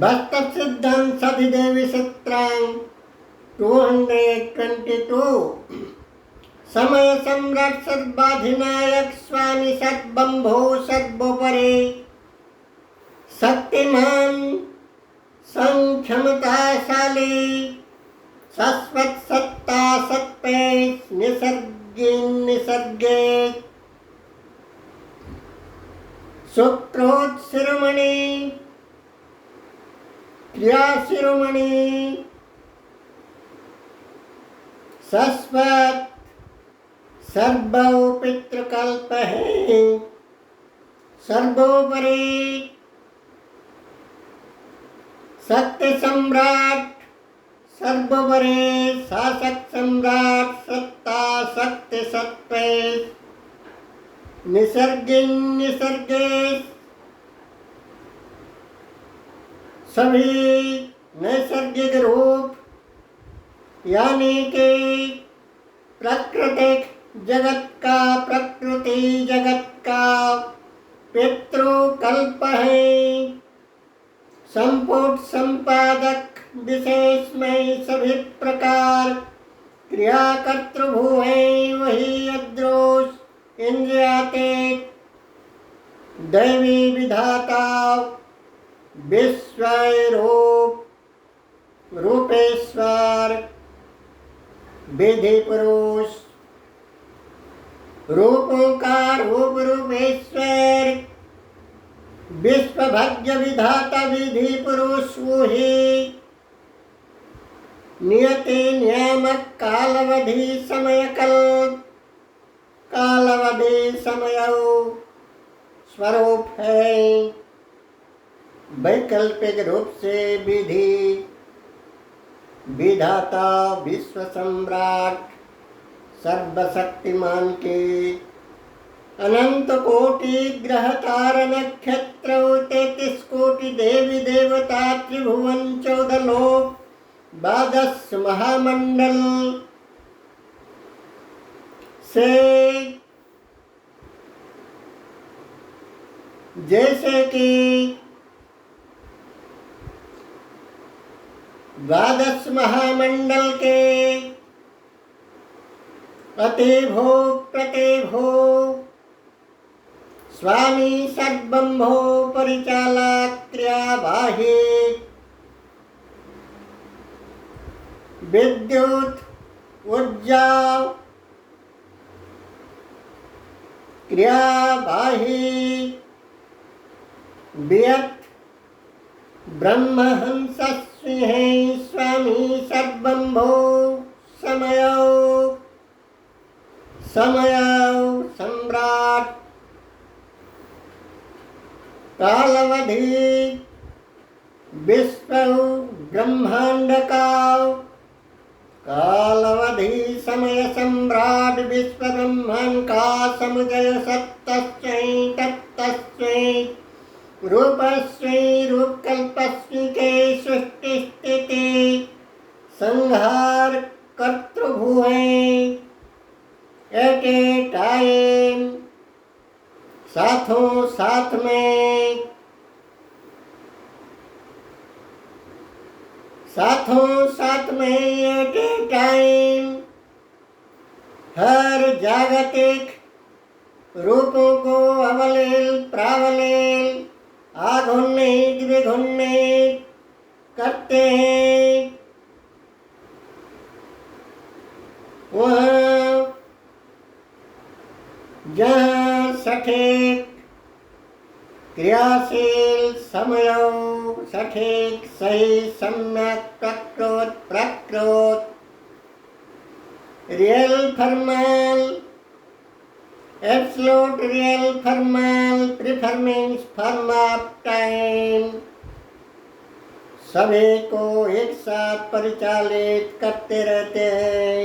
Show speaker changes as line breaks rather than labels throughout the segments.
भक्तसिद्धं सधिदेवी चित्रां 222 समय सम्राट सद्बाधिनायक स्वामी सद्बंभो सद्बोपरे शक्तिमान संक्षमताशाली शाश्वत सत्ता सत्पे निसर्गे शुक्रोत शिरोमणि क्रिया शिरोमणि शाश्वत सर्वो पितृकल्प है सर्वोपरि सत्य सम्राट सर्वोपरि शासक सम्राट सत्ता सत्य सत्य निसर्गे सभी नैसर्गिक रूप यानी कि प्राकृतिक प्रकृति जगत का पितृकल्प है। संपूर्ण संपादक विशेष में सभी प्रकार क्रिया कर्तृभू है वही अदृश्य इंद्रियातीत दैवी विधाता विश्वरूप रूपेश्वर विधि पुरुष रूपों का रूपेश्वर विश्वभाग्य विधाता विधि पुरुष वही नियति नियामक कालावधि समय स्वरूप है। वैकल्पिक रूप से विधि विधाता विश्व सम्राट सर्वशक्तिमान के अनंत कोटि ग्रह तारा नक्षत्र 33 कोटि देवी देवता त्रिभुवन 14 लोक 12 महामंडल से जैसे कि 12 महामंडल के अतिभो प्रतिभो स्वामी सद्बंभो परिचालक क्रियावाही विद्युत ऊर्जा क्रियावाही वियत ब्रह्महंस स्वामी सद्बंभो समय सम्राट कालावधि विश्व ब्रह्मांड का कालावधि समय सम्राट विश्व ब्रह्मांड का समुदय सत्तस्मै तत्तस्मै रूपस्मै रूपकल्पस्मै के सृष्टि स्थिति संहार कर्तृभू है। एट ए टाइम साथों साथ में एट ए टाइम हर जागतिक रूपों को अवलेल प्रावलेल आघूर्णित द्विघूर्णित करते हैं। वहाँ जहाँ सठिक क्रियाशील समय सठिक सही सम्यक प्रकृत real formal absolute real formal performing form of time सभी को एक साथ परिचालित करते रहते हैं।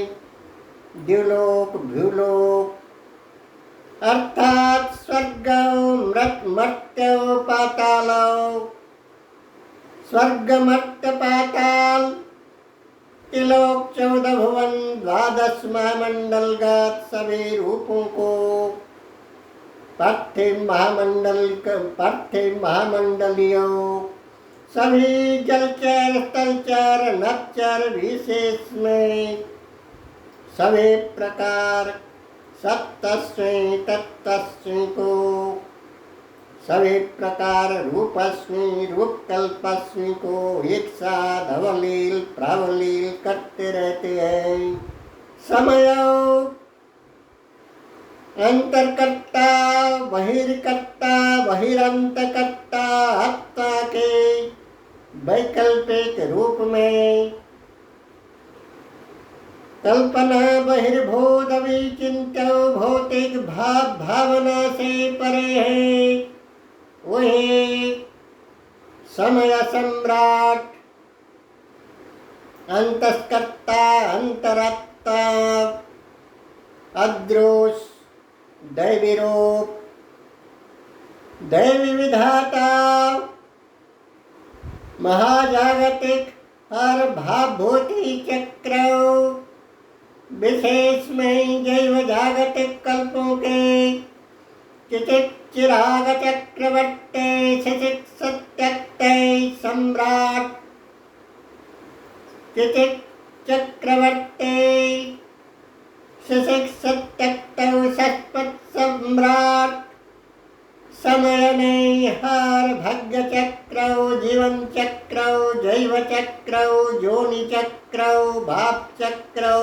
द्युलोक भूलोक अर्थात स्वर्ग मर्त्य पाताल स्वर्ग मर्त्य पाताल त्रिलोक 14 भुवन 12 महामंडलगत सभी रूपों को पार्थिव महामंडलियों सभी जलचर स्थलचर नभचर विशेष में सभी प्रकार सत्तस्मै तत्तस्मै को सभी प्रकार रूपस्मै रूपकल्पस्मै को एक साथ अवलील प्रावलील करते रहते हैं। समय अंतरकर्ता बहिर्कर्ता बहिरंतकर्ता आत्मा के वैकल्पिक रूप में कल्पना बहिर्भूत विचिन्त्य भौतिक भावना से परे है। वही समय सम्राट अंतस्कर्ता अंतरात्मा अदृश्य दैवी रूप दैवी विधाता महाजागतिक हर भावभूति चक्र विशेष में जैव जागतिक कल्पों के चिराग चक्रवर्ती शिशिक सत्यक्ते सम्राट चिचिक चक्रवर्ती शिशिक सत्यक्तौ शश्वत सम्राट समय ने हर भाग्य चक्रौ जीवन चक्रौ जैव चक्रौ जोनि चक्रौ भाव चक्रौ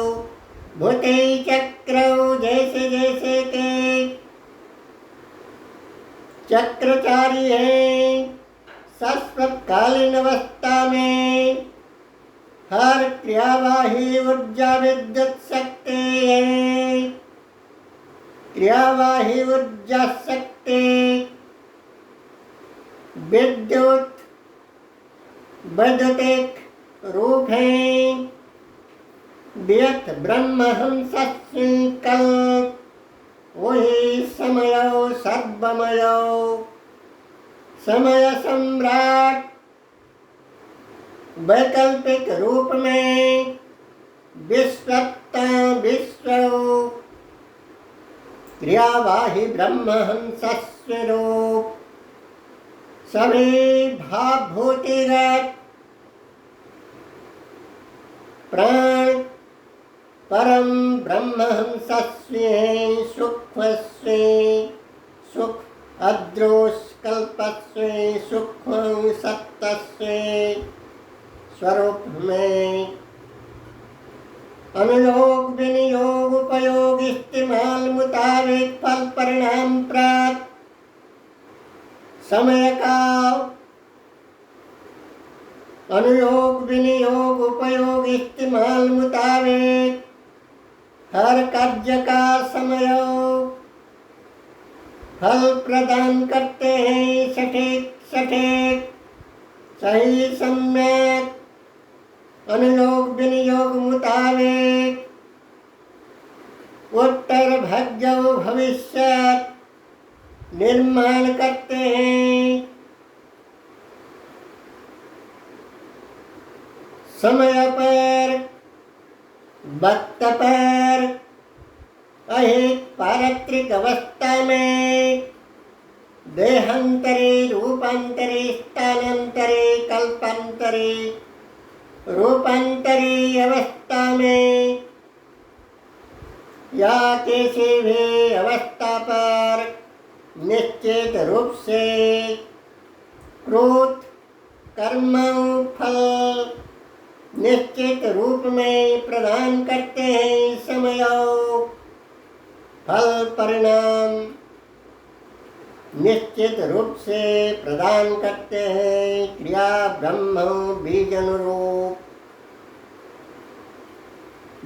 भूति चक्रौ जैसे जैसे के चक्रचारी है शाश्वत कालीन अवस्था में हर क्रियावाही ऊर्जा विद्युत शक्ति है। क्रियावाही ऊर्जा शक्ति विद्युत वैद्युतिक रूप है। व्यक्त ब्रह्महंस कल्प वही समय सर्वमय समय सम्राट वैकल्पिक रूप में विश्वत्ता विश्व क्रियावाही ब्रह्महंस स्वरूप सभी भावभूतिगत प्राण परम ब्रह्महंसस्वे सुखस्वे सुख अदृश्य कल्पस्वे सूक्ष्म सत्तस्वे स्वरूप में अनुयोग विनियोग उपयोग इस्तेमाल मुताबिक फल परिणाम प्राप्त समय का अनुयोग विनियोग उपयोग इस्तेमाल मुताबिक हर कार्य का समय फल प्रदान करते हैं। सठीक सठीक सही सम्यक अनुयोग विनियोग मुताबिक उत्तर भाग्य भविष्य निर्माण करते हैं। समय पर वक्त पर अहित पारत्रिक अवस्था में देहांतरे रूपांतरे स्थानांतरे कल्पांतरे रूपांतरी अवस्था में या किसी भी अवस्था पर निश्चित रूप से कृत कर्म फल निश्चित रूप में प्रदान करते हैं। समय फल परिणाम निश्चित रूप से प्रदान करते हैं। क्रिया ब्रह्म बीज अनुरूप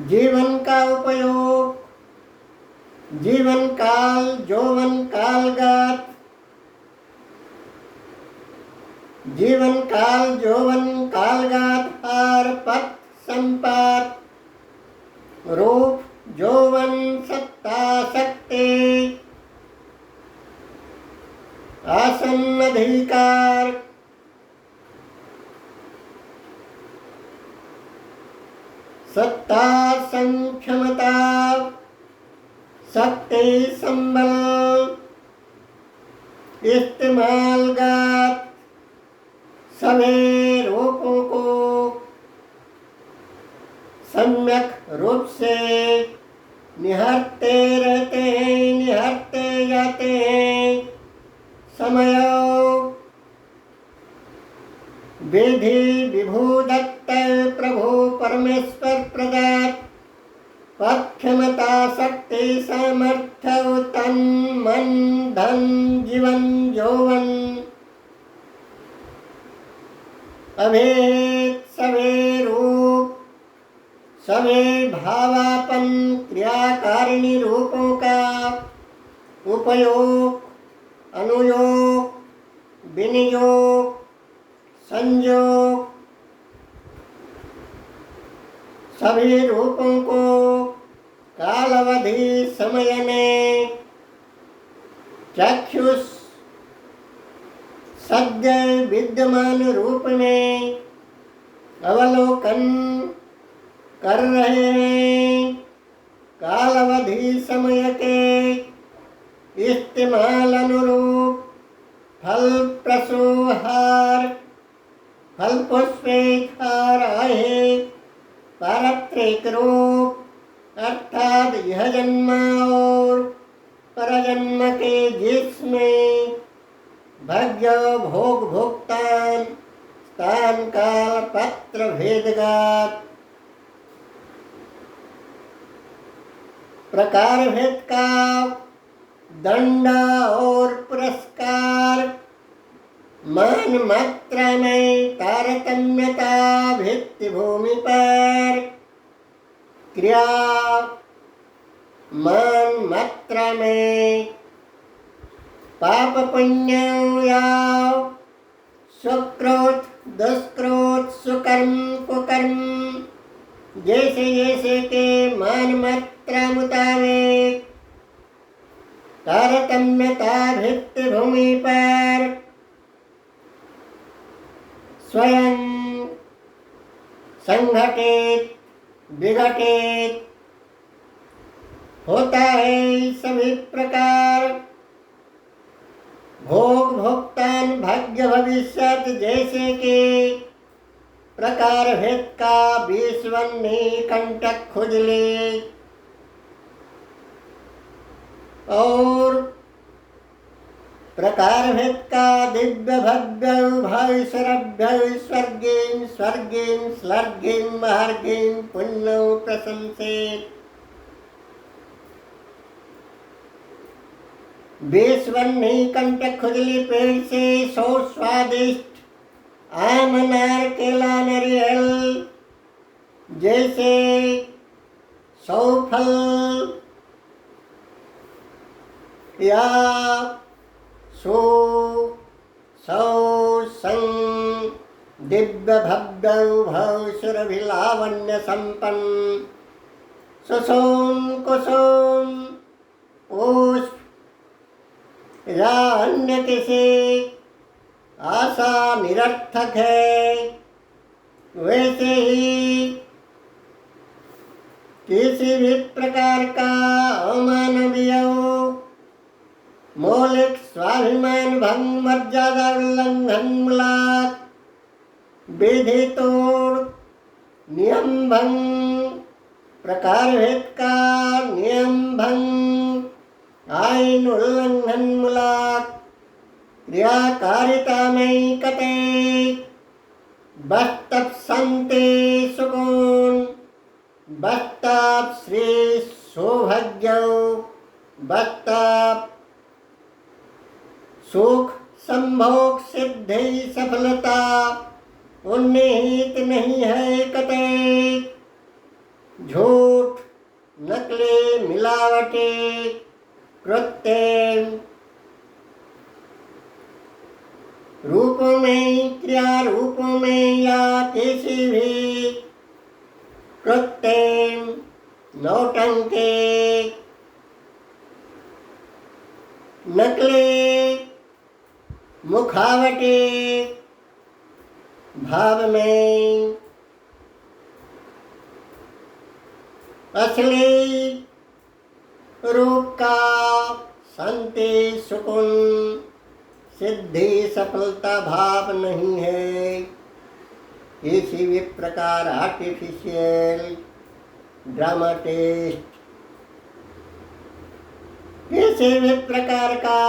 जीवन का उपयोग जीवन काल यौवन कालगत जीवन काल यौवन कालगत हर पथ संपत रूप यौवन सत्ता शक्ति आसन अधिकार सत्ता संक्षमता शक्ति संबल इस्तेमालगत सभी रूपों को सम्यक रूप से निहरते रहते हैं, निहरते जाते हैं। समय विधि विभू दत्त प्रभु परमेश्वर प्रदत्त पक्षमता शक्ति सामर्थ्य तन मन धन जीवन यौवन अभेद सभी रूप सभी भावापन क्रियाकारिणी रूपों का उपयोग अनुयोग विनियोग संयोग सभी रूपों को कालावधि समय में चक्षुष सद्य विद्यमान रूप में अवलोकन कर रहे हैं। कालावधि समय के इस्तेमाल अनुरूप फल प्रसोहार फल पुष्पेहार आहे पारत्रिक रूप अर्थात यह जन्म और परजन्म के जिसमें भाग्य भोग भोक्तान स्थान काल पत्र भेदगात प्रकार भेद का दंड और पुरस्कार मान मात्रा में तारतम्यता भित्ति भूमि पर क्रिया मान मात्रा में पाप पुण्य या सुकृत दुष्कृत सुकर्म कुकर्म जैसे जैसे के मान मात्रा मुताबिक तारतम्यता भित्ति भूमि पर स्वयं संघटित विघटित होता है। सभी प्रकार भोग भोक्तान भाग्य भविष्यत जैसे के प्रकार भेद का 20 कंटक खुजले और प्रकार भेद का दिव्य भव्य भय शरभ्य स्वर्गीं स्वर्गीं स्लर्गीं महर्गीं पुण्य प्रशंसित 20 कंटक खुजली पेड़ से 100 स्वादिष्ट आम नार केला नारियल जैसे 100 फल या सो संग दिव्य भव्य भव सुरभिलावण्य संपन्न सुसोम कुसुम पुष्प या अन्य किसी आशा निरर्थक है, वैसे ही किसी भी प्रकार का अमानवीय मौलिक स्वाभिमान भंग मर्यादा उल्लंघन मूलक विधि तोड़ नियम भंग प्रकार भेद का नियम भंग आईन उल्लंघन मूलक क्रियाकारिता में कते बस्तव संते सुकून बस्तव श्री सौभाग्य बस्तव सुख संभोग सिद्धि सफलता उन्नीत नहीं है कते झूठ नकली मिलावटी कृत्य रूपों में क्रिया रूपों में या किसी भी कृत्य नौटंकी नकली मुखावटी भाव में असली रूप का शांति सुकून सिद्धि सफलता भाव नहीं है। इसी भी प्रकार आर्टिफिशियल ड्रामाटिस्ट किसी भी प्रकार का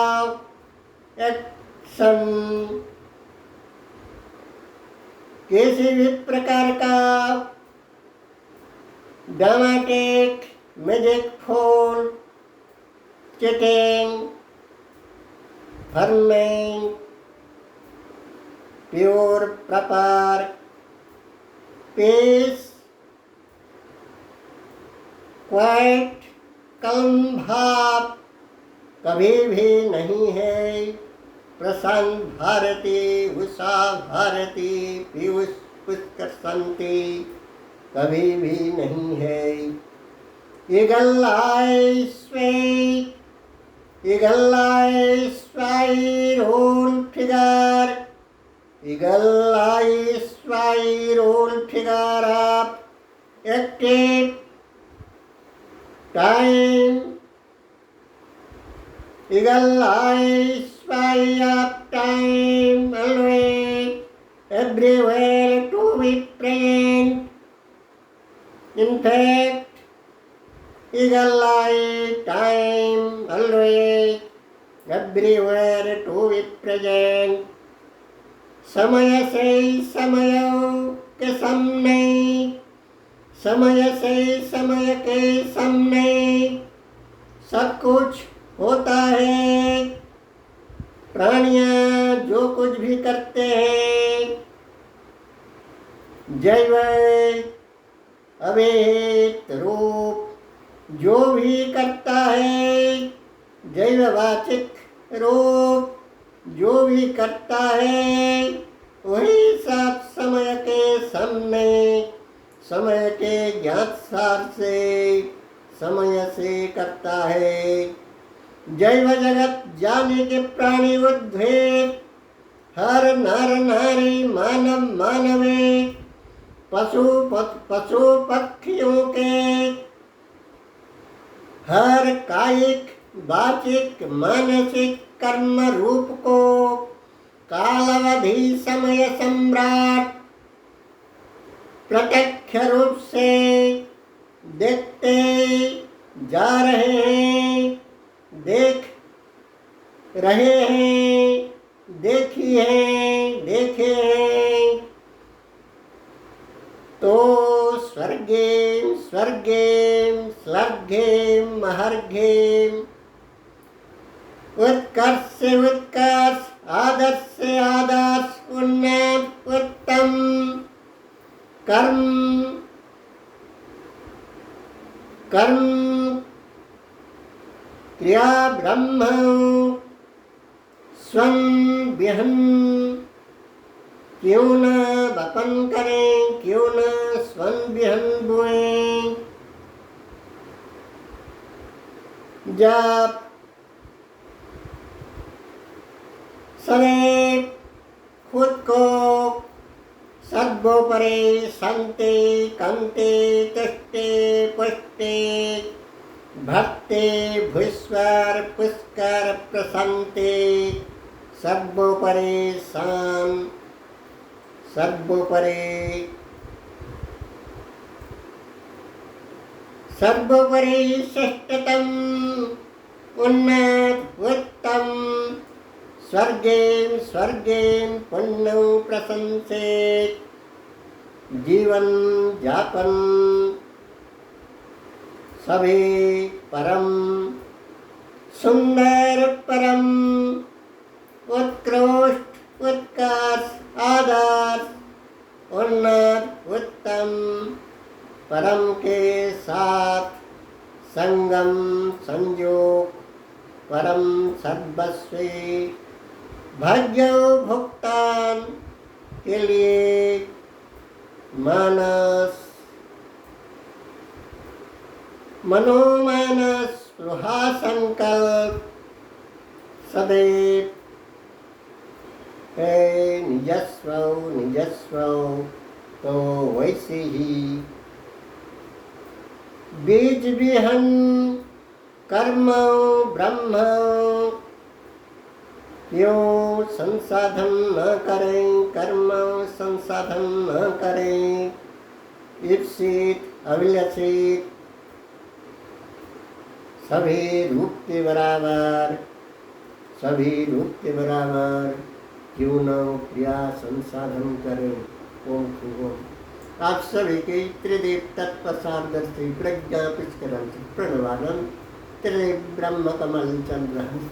एक्शन, किसी भी प्रकार का ड्रामेटिक मैजिक फुल चीटिंग फर्मिंग प्योर प्रॉपर पीस क्वाइट कलम भाव कभी भी नहीं है। प्रशांत भारती उषा भारती पीयूष पुष्कर शांति कभी भी नहीं है। Eagle eye spy role figure, eagle eye spy role figure of active time, eagle eye spy of time, always, everywhere to be present. In fact, eagle eye time, always, everywhere to be present. समय से समय के सामने, समय से समय के सामने सब कुछ होता है। प्राणियां जो कुछ भी करते हैं, जैव अभेद रूप जो भी करता है, जैववाचिक रूप जो भी करता है, वही सब समय के सामने, समय के ज्ञात सार से, समय से करता है। जैव जगत जाने के प्राणी उद्भिद, हर नर नारी मानव मानवे, पशु पक्षियों के हर कायिक वाचिक मानसिक कर्म रूप को कालावधि समय सम्राट प्रत्यक्ष रूप से देखते जा रहे हैं, देख रहे हैं, देखी हैं, देखे हैं। तो स्वर्गेम स्वर्गेम स्वर्गेम महर्गेम, उत्कर्ष से उत्कर्ष, आदर्श से आदर्श, उन्नत उत्तम कर्म कर्म क्रिया ब्रह्म स्वं विहन क्यों न वपन करें, क्यों न स्वं विहन बोएं। जब सदैव खुद को सर्वोपरि संते कंते तस्ते पुष्टे भक्ते भूस्वर पुष्कर प्रसन्ते, सर्वोपरि शान, सर्वोपरि सर्वोपरि श्रेष्ठतम उन्नत उत्तम स्वर्गेम स्वर्गेम पुण्यं प्रशंसेत। जीवन यापन सभी परम सुंदर परम उत्कृष्ट उत्कर्ष आदर्श उन्नत उत्तम परम के साथ संगम संयोग परम सर्वस्वी भाग्य भुगतान के लिए मानस मनोमानस स्पृहा संकल्प सदैव है निजस्व निजस्व। तो वैसे ही बीज विहन कर्म ब्रह्म क्यों संसाधन न करें, कर्म संसाधन न करें, ईप्सित अभिलषित सभी रूप के बराबर, सभी रूप के बराबर क्यों न क्रिया संसाधन करें। ओम शुभम। आप सभी के त्रिदेव तत्व सारदर्शी प्रज्ञा पुष्करण प्रणवानंद त्रिदेव ब्रह्म कमल चंद्र हंस